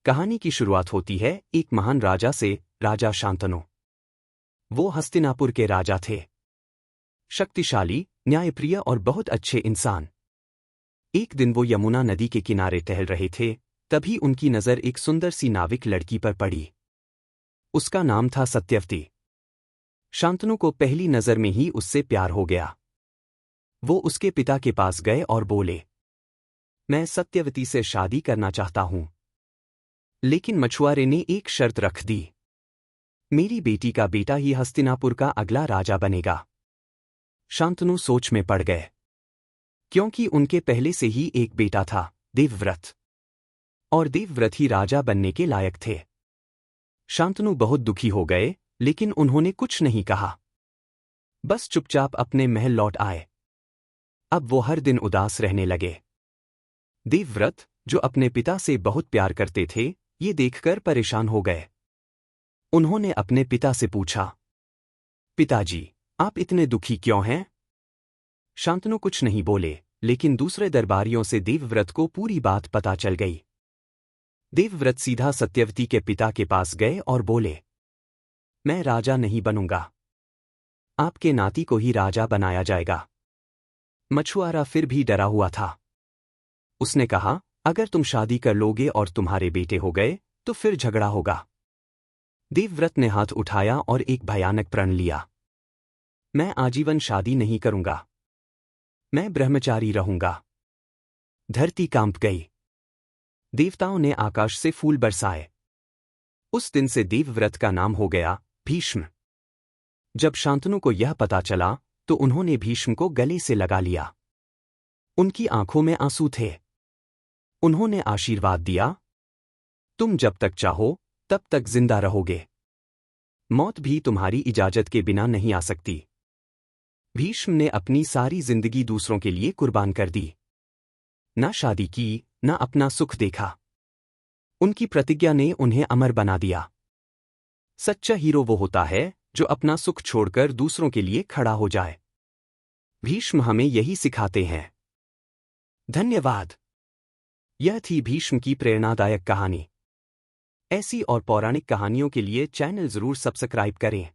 कहानी की शुरुआत होती है एक महान राजा से, राजा शांतनु। वो हस्तिनापुर के राजा थे। शक्तिशाली, न्यायप्रिय और बहुत अच्छे इंसान। एक दिन वो यमुना नदी के किनारे टहल रहे थे, तभी उनकी नज़र एक सुंदर सी नाविक लड़की पर पड़ी। उसका नाम था सत्यवती। शांतनु को पहली नज़र में ही उससे प्यार हो गया। वो उसके पिता के पास गए और बोले, मैं सत्यवती से शादी करना चाहता हूं। लेकिन मछुआरे ने एक शर्त रख दी, मेरी बेटी का बेटा ही हस्तिनापुर का अगला राजा बनेगा। शांतनु सोच में पड़ गए, क्योंकि उनके पहले से ही एक बेटा था, देवव्रत, और देवव्रत ही राजा बनने के लायक थे। शांतनु बहुत दुखी हो गए, लेकिन उन्होंने कुछ नहीं कहा, बस चुपचाप अपने महल लौट आए। अब वो हर दिन उदास रहने लगे। देवव्रत, जो अपने पिता से बहुत प्यार करते थे, ये देखकर परेशान हो गए। उन्होंने अपने पिता से पूछा, पिताजी, आप इतने दुखी क्यों हैं? शांतनु कुछ नहीं बोले, लेकिन दूसरे दरबारियों से देवव्रत को पूरी बात पता चल गई। देवव्रत सीधा सत्यवती के पिता के पास गए और बोले, मैं राजा नहीं बनूंगा, आपके नाती को ही राजा बनाया जाएगा। मछुआरा फिर भी डरा हुआ था। उसने कहा, अगर तुम शादी कर लोगे और तुम्हारे बेटे हो गए तो फिर झगड़ा होगा। देवव्रत ने हाथ उठाया और एक भयानक प्रण लिया, मैं आजीवन शादी नहीं करूंगा, मैं ब्रह्मचारी रहूंगा। धरती कांप गई। देवताओं ने आकाश से फूल बरसाए। उस दिन से देवव्रत का नाम हो गया भीष्म। जब शांतनु को यह पता चला तो उन्होंने भीष्म को गले से लगा लिया। उनकी आंखों में आंसू थे। उन्होंने आशीर्वाद दिया, तुम जब तक चाहो तब तक जिंदा रहोगे, मौत भी तुम्हारी इजाजत के बिना नहीं आ सकती। भीष्म ने अपनी सारी जिंदगी दूसरों के लिए कुर्बान कर दी। न शादी की, न अपना सुख देखा। उनकी प्रतिज्ञा ने उन्हें अमर बना दिया। सच्चा हीरो वो होता है जो अपना सुख छोड़कर दूसरों के लिए खड़ा हो जाए। भीष्म हमें यही सिखाते हैं। धन्यवाद। यह थी भीष्म की प्रेरणादायक कहानी। ऐसी और पौराणिक कहानियों के लिए चैनल जरूर सब्सक्राइब करें।